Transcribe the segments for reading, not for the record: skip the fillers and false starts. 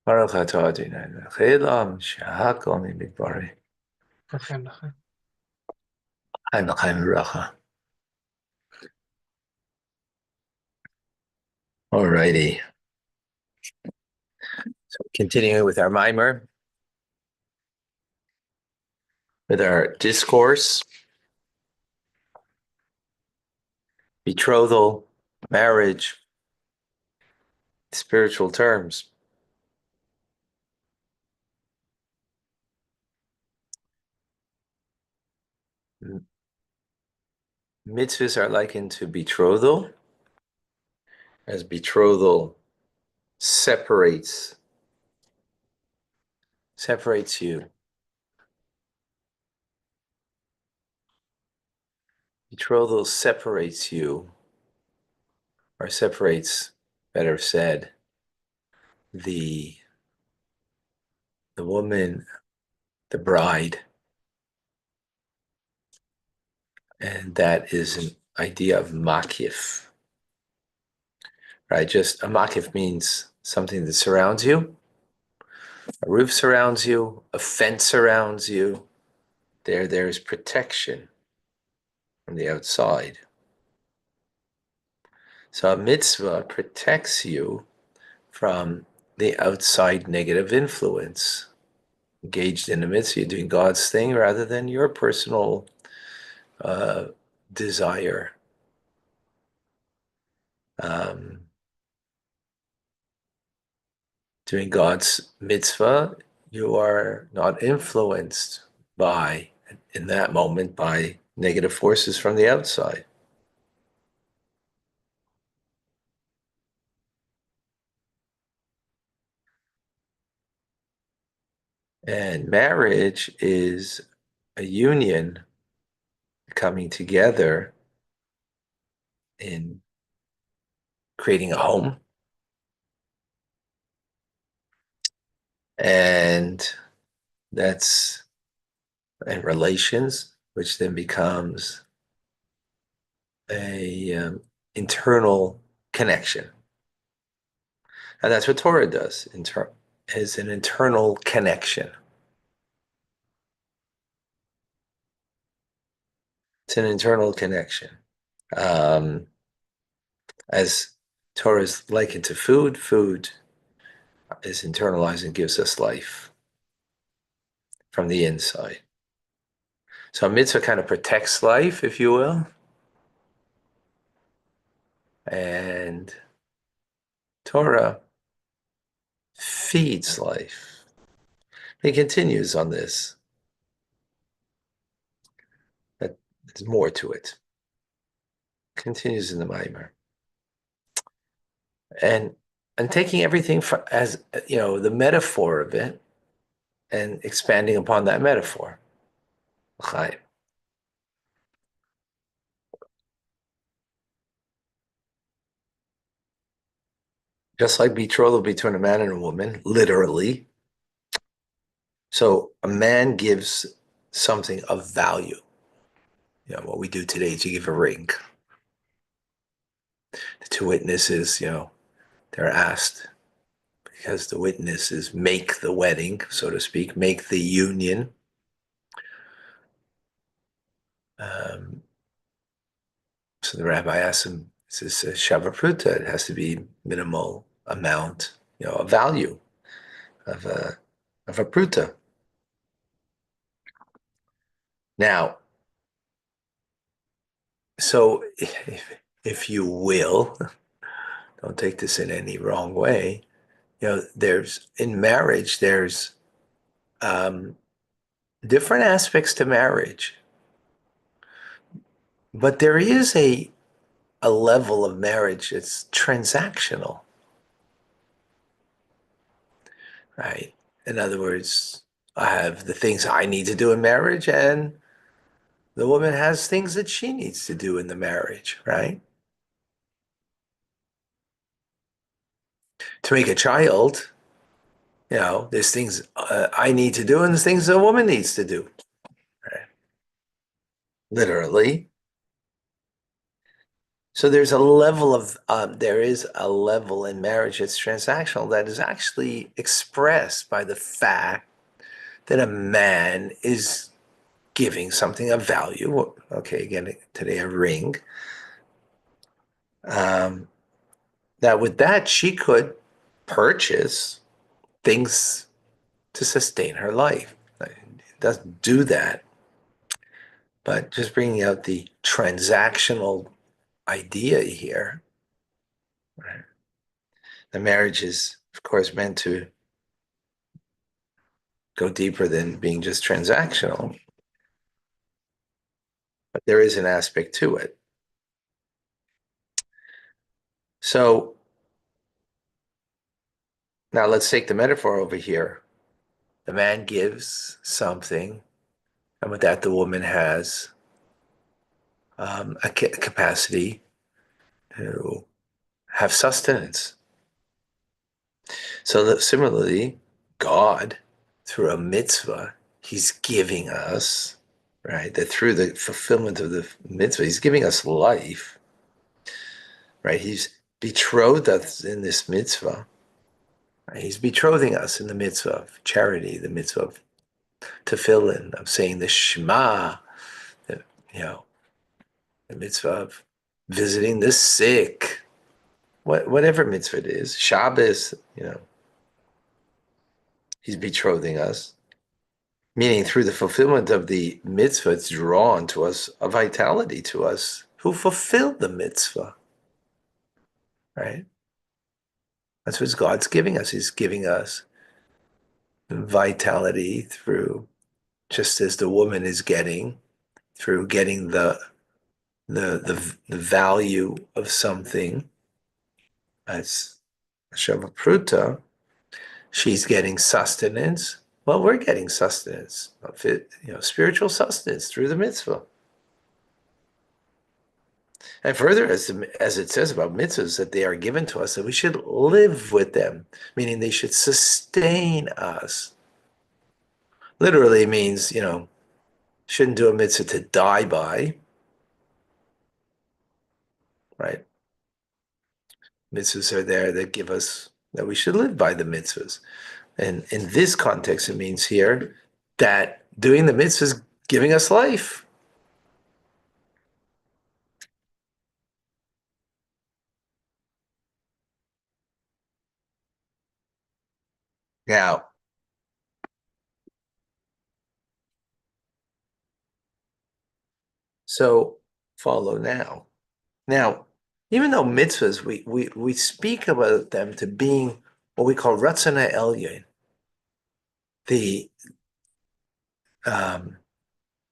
Baruch atah Adonai melech haolam, shehakol midbarei. לכם, לכם. Chaim l'chaim v'racha. Alrighty. So continuing with our mimer, with our discourse, betrothal, marriage, spiritual terms. Mitzvahs are likened to betrothal, as betrothal separates you. Betrothal separates you, or separates, better said, the woman, the bride, and that is an idea of makif, right? Just a makif means something that surrounds you. A roof surrounds you, a fence surrounds you. There's protection from the outside. So a mitzvah protects you from the outside negative influence. Engaged in a mitzvah, you're doing God's thing rather than your personal desire. Doing God's mitzvah, you are not influenced by, in that moment, by negative forces from the outside. And marriage is a union coming together in creating a home. And that's and relations, which then becomes a internal connection. And that's what Torah does, is an internal connection. It's an internal connection. As Torah is likened to food, food is internalized and gives us life from the inside. So a mitzvah kind of protects life, if you will. And Torah feeds life. He continues on this. That there's more to it. Continues in the Maimer. And taking everything as the metaphor of it and expanding upon that metaphor. Chaim. Just like betrothal between a man and a woman, literally. So a man gives something of value. What we do today is you give a ring. The two witnesses, they're asked, because the witnesses make the wedding, so to speak, make the union. So the rabbi asks him, is this a shavapruta? It has to be minimal amount, a value of a pruta. Now, so if you will, don't take this in any wrong way, there's in marriage, there's different aspects to marriage, but there is a level of marriage that's transactional, right? In other words, I have the things I need to do in marriage, and the woman has things that she needs to do in the marriage, right? To make a child, there's things I need to do and there's things a woman needs to do, right? Literally. So there's a level of there is a level in marriage that's transactional that is actually expressed by the fact that a man is giving something of value. Okay, again today a ring. Um, that with that she could purchase things to sustain her life. It doesn't do that, but just bringing out the transactional idea here. Right? The marriage is, of course, meant to go deeper than being just transactional, but there is an aspect to it. So now let's take the metaphor over here. The man gives something, and with that, the woman has a capacity to have sustenance. So that similarly, God, through a mitzvah, he's giving us, right? That through the fulfillment of the mitzvah, he's giving us life, right? He's betrothed us in this mitzvah. Right? He's betrothing us in the mitzvah of charity, the mitzvah of tefillin, of saying the Shema, the, you know, the mitzvah of visiting the sick, whatever mitzvah it is, Shabbos, he's betrothing us. Meaning through the fulfillment of the mitzvah, it's drawn to us a vitality to us who fulfilled the mitzvah, right? That's what God's giving us. He's giving us vitality through, just as the woman is getting, through getting the value of something as Shavapruta, she's getting sustenance. Well, we're getting sustenance, spiritual sustenance through the mitzvah. And further, as it says about mitzvahs, that they are given to us, that we should live with them, meaning they should sustain us. Literally means, shouldn't do a mitzvah to die by, right? Mitzvahs are there that give us, that we should live by the mitzvahs. And in this context, it means here that doing the mitzvahs is giving us life. Now, so follow now. Now, even though mitzvahs, we speak about them to being what we call Ratzon Elyon, the um,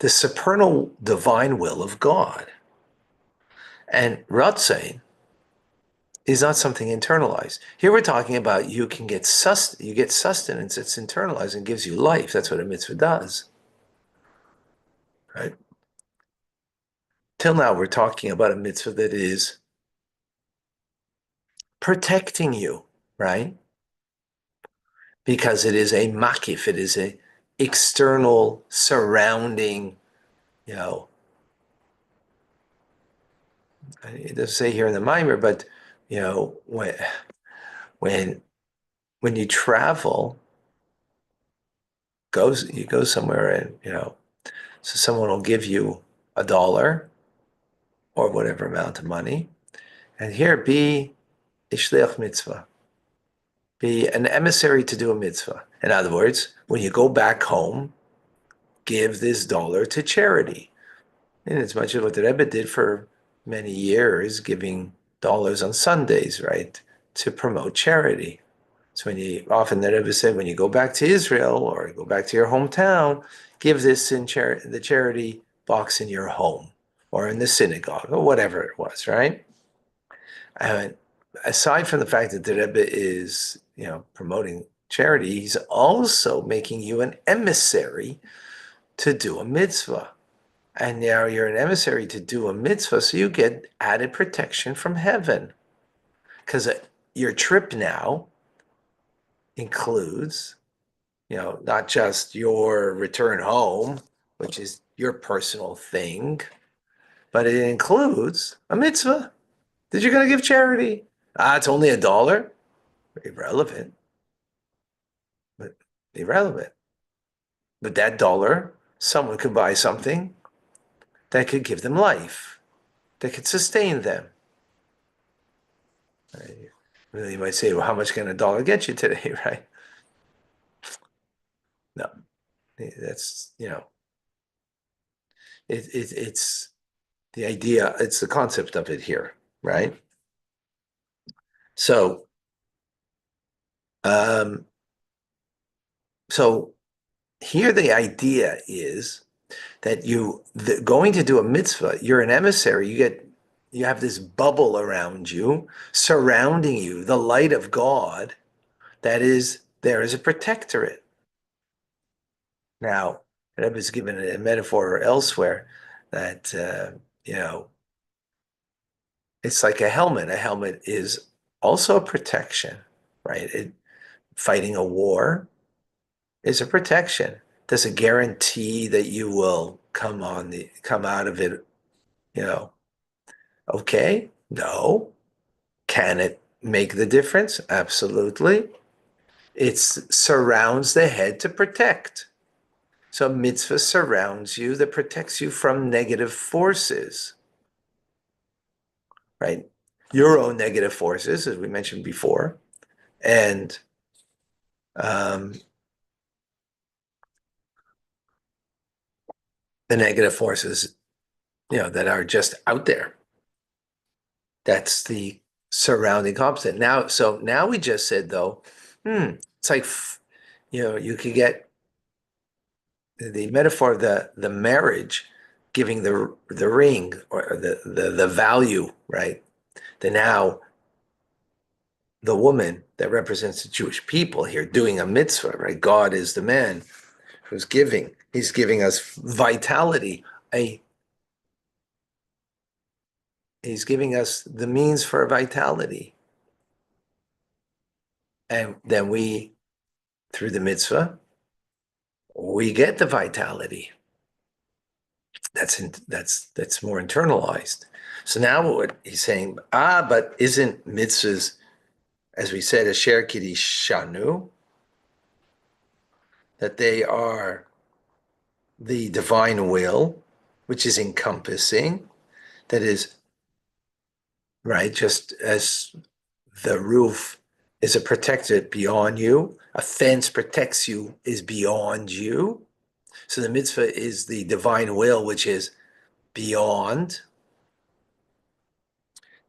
the supernal divine will of God. And Ratzon is not something internalized. Here we're talking about you get sustenance that's internalized and gives you life. That's what a mitzvah does, right? Till now, we're talking about a mitzvah that is protecting you, right? Because it is a makif, it is a external surrounding, you know, it doesn't say here in the mimer, but when when you travel, you go somewhere and so someone will give you $1 or whatever amount of money, and here be a shliach mitzvah, be an emissary to do a mitzvah. In other words, when you go back home, give this dollar to charity. And it's much of what the Rebbe did for many years, giving dollars on Sundays, right, to promote charity. So often the Rebbe said, when you go back to Israel or go back to your hometown, give this in the charity box in your home or in the synagogue or whatever it was, right? And aside from the fact that the Rebbe is, promoting charity, he's also making you an emissary to do a mitzvah. And now you're an emissary to do a mitzvah, so you get added protection from heaven. Because your trip now includes, not just your return home, which is your personal thing, but it includes a mitzvah. That you're going to give charity? Ah, it's only $1. Irrelevant, but irrelevant. But that dollar, someone could buy something that could give them life, that could sustain them. Right? Well, you might say, well, how much can $1 get you today, right? No, that's, it's the idea, it's the concept of it here, right? So, um, so here the idea is that going to do a mitzvah, you're an emissary, you have this bubble around you, surrounding you, the light of God that is there as a protectorate. Now, Rebbe is given a metaphor elsewhere that it's like a helmet. A helmet is also a protection, right? Fighting a war is a protection. Does it guarantee that you will come out of it, you know, okay? No. Can it make the difference? Absolutely. It surrounds the head to protect. So mitzvah surrounds you that protects you from negative forces, right? Your own negative forces, as we mentioned before, and the negative forces, that are just out there. That's the surrounding opposite. Now we just said though, it's like, you could get the metaphor of the marriage giving the ring or the value, right? Now the woman that represents the Jewish people here doing a mitzvah, right? God is the man who's giving. He's giving us vitality. He's giving us the means for vitality. And then through the mitzvah, we get the vitality. That's more internalized. So now what he's saying, but isn't mitzvahs, as we said, asher kiddushanu, that they are the divine will, which is encompassing, that is, right, just as the roof is a protectorate beyond you, a fence protects you, is beyond you. So the mitzvah is the divine will, which is beyond.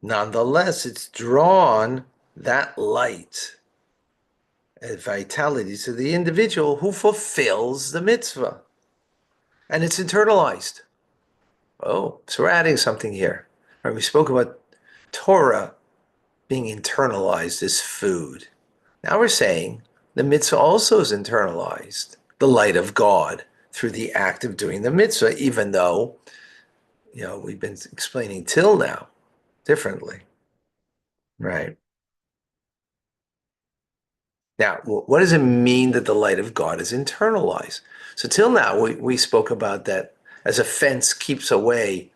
Nonetheless, it's drawn that light and vitality to the individual who fulfills the mitzvah. And it's internalized. Oh, so we're adding something here. Right, we spoke about Torah being internalized as food. Now we're saying the mitzvah also is internalized, the light of God, through the act of doing the mitzvah, even though, we've been explaining till now differently, right? Now, what does it mean that the light of God is internalized? So till now, we spoke about that as a fence keeps away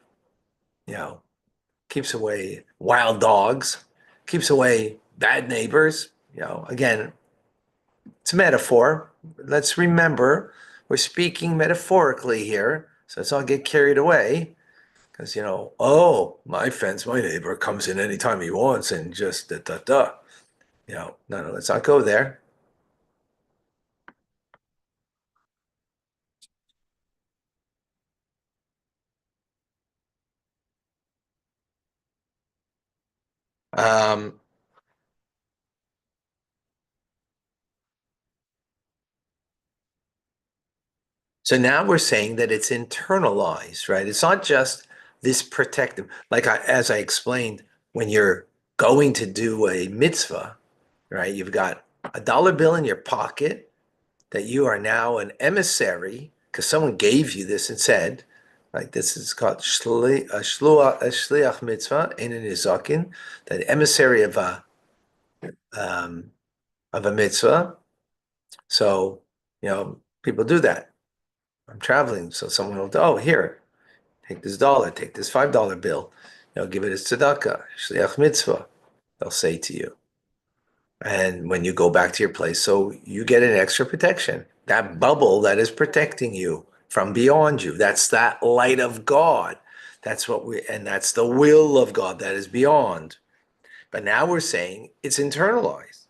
wild dogs, keeps away bad neighbors. Again, it's a metaphor. Let's remember, we're speaking metaphorically here, so let's not get carried away. Because, my fence, my neighbor comes in anytime he wants and just da da da. No, let's not go there. Um, so now we're saying that it's internalized, right? It's not just this protective, like as I explained, when you're going to do a mitzvah, right? You've got a bill in your pocket that you are now an emissary because someone gave you this and said, like this is called shliach mitzvah, ein nizakin, that emissary um, of a mitzvah. So, people do that. I'm traveling, so someone will, here, take this dollar, take this $5 bill. Give it as tzedakah, shliach mitzvah, they'll say to you. And when you go back to your place, so you get an extra protection. That bubble that is protecting you from beyond you, that's that light of God. And that's the will of God that is beyond. But now we're saying it's internalized.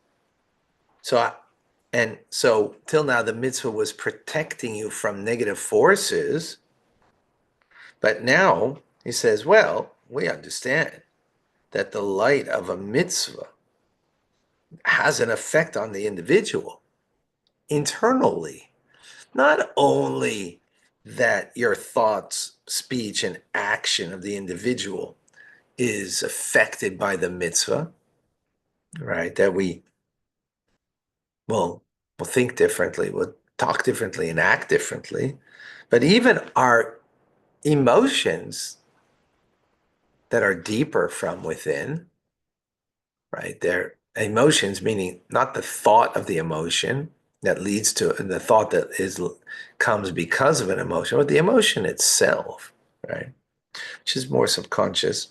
So till now the mitzvah was protecting you from negative forces, but now he says, well, we understand that the light of a mitzvah has an effect on the individual internally. Not only that your thoughts, speech, and action of the individual is affected by the mitzvah, right? That will think differently, will talk differently, and act differently. But even our emotions that are deeper from within, right? They're emotions, meaning not the thought of the emotion that leads to the thought that comes because of an emotion, but the emotion itself, right? Which is more subconscious.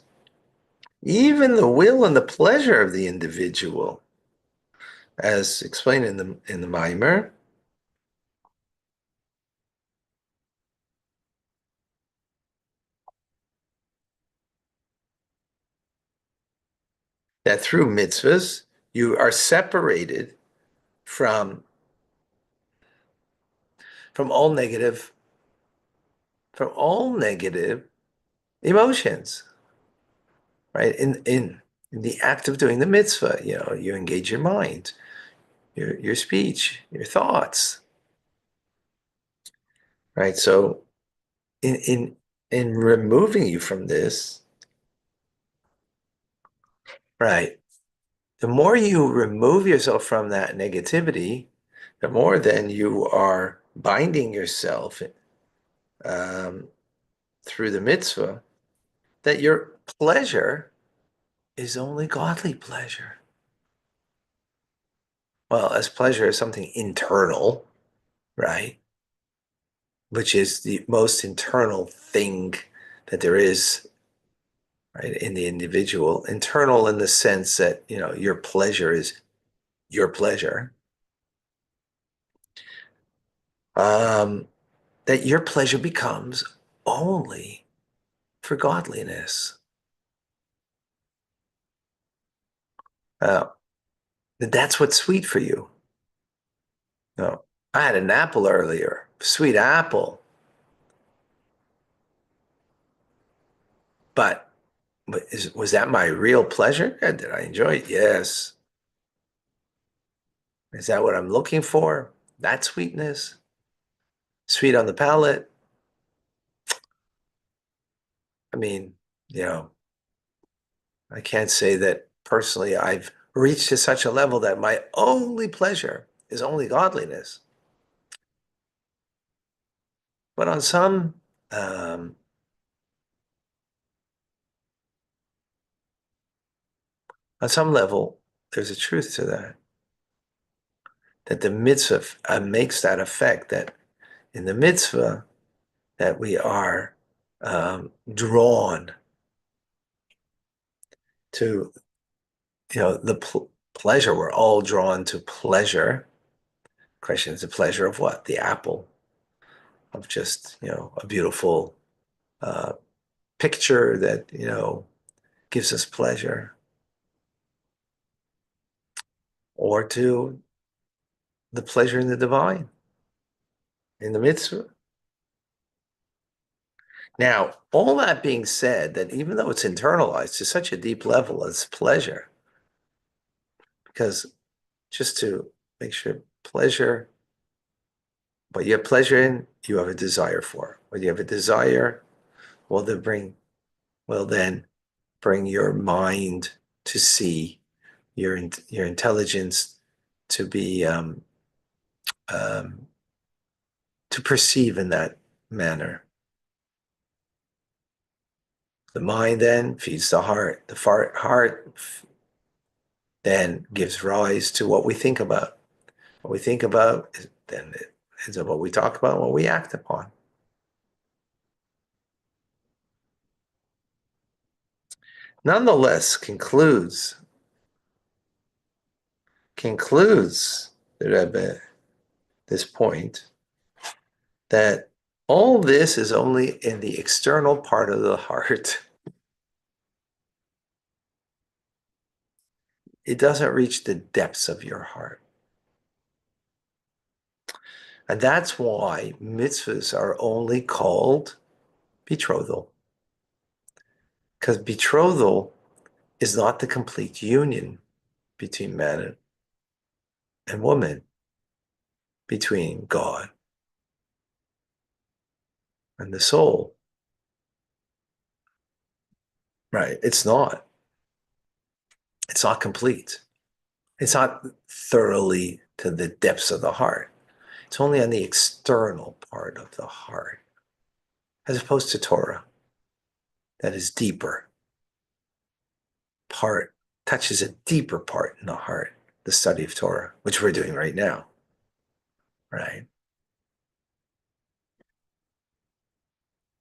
Even the will and the pleasure of the individual, as explained in the Maimer, that through mitzvahs you are separated from from all negative from all negative emotions, right? In the act of doing the mitzvah, you engage your mind, your speech, your thoughts, right? So in removing you from this, right? The more you remove yourself from that negativity, the more then you are binding yourself um, through the mitzvah that your pleasure is only godly pleasure. Well, as pleasure is something internal, right? Which is the most internal thing that there is, right, in the individual. Internal in the sense that, your pleasure is your pleasure. That your pleasure becomes only for godliness. Uh, that's what's sweet for you. No, I had an apple earlier, sweet apple, but was that my real pleasure? Did I enjoy it? Yes. Is that what I'm looking for? That sweetness? Sweet on the palate? I mean, you know, I can't say that personally I've reached to such a level that my only pleasure is only godliness. But um, on some level, there's a truth to that. That the mitzvah makes that effect. That in the mitzvah, that we are drawn to, the pleasure. We're all drawn to pleasure. Question is the pleasure of what? The apple, of just, a beautiful uh, picture that, gives us pleasure, or to the pleasure in the divine, in the mitzvah. Now, all that being said, that even though it's internalized to such a deep level as pleasure, because just to make sure pleasure, what you have pleasure in, you have a desire for. When you have a desire, will then bring your mind to see, your intelligence to be um, to perceive in that manner. The mind then feeds the heart. The heart then gives rise to what we think about. What we think about then it ends up what we talk about, what we act upon. Nonetheless, concludes the Rebbe this point that all this is only in the external part of the heart. It doesn't reach the depths of your heart. And that's why mitzvahs are only called betrothal. Because betrothal is not the complete union between man and woman, between God and the soul. Right? It's not. It's not complete. It's not thoroughly to the depths of the heart. It's only on the external part of the heart, as opposed to Torah, that is deeper part, touches a deeper part in the heart, the study of Torah, which we're doing right now, right?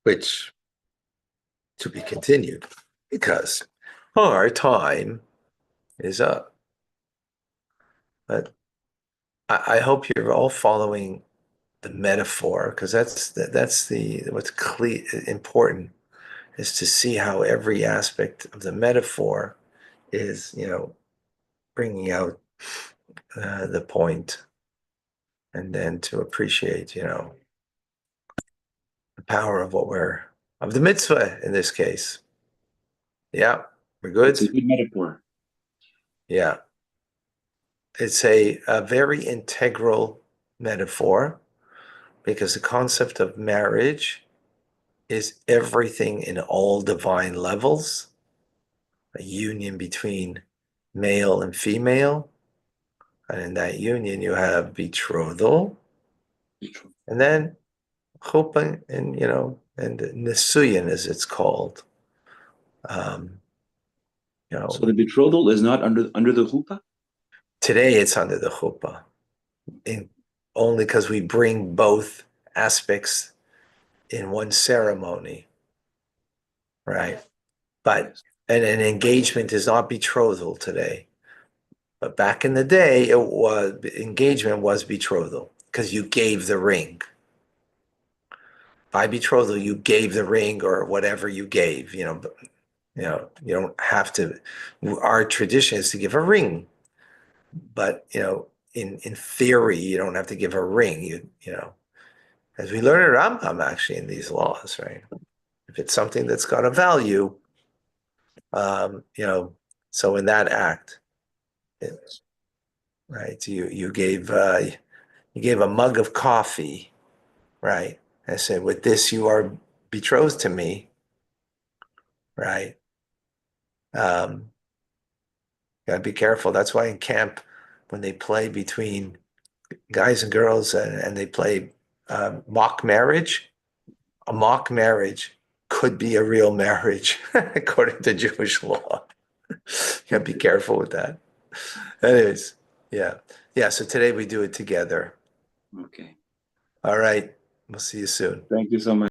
Which to be continued, because our time is up. But I hope you're all following the metaphor, because that's the what's important is to see how every aspect of the metaphor is, bringing out the point, and then to appreciate, the power of of the mitzvah in this case. Yeah, we're good. It's a good metaphor. Yeah, it's a very integral metaphor, because the concept of marriage is everything in all divine levels, a union between male and female. And in that union, you have betrothal, and then chuppah, and nisuyin, as it's called. So the betrothal is not under the chuppah? Today it's under the chuppah, only because we bring both aspects in one ceremony, right? But an engagement is not betrothal today. But back in the day, engagement was betrothal, because you gave the ring. By betrothal, you gave the ring or whatever you gave. You don't have to. Our tradition is to give a ring, but in theory, you don't have to give a ring. As we learn at Rambam, actually, in these laws, right? If it's something that's got a value, so in that act, right? You gave a mug of coffee, right? And said, "With this, you are betrothed to me," right? Gotta be careful. That's why in camp, when they play between guys and girls, and they play mock marriage, a mock marriage could be a real marriage according to Jewish law. You gotta be careful with that. Anyways, yeah. Yeah, so today we do it together. Okay. All right. We'll see you soon. Thank you so much.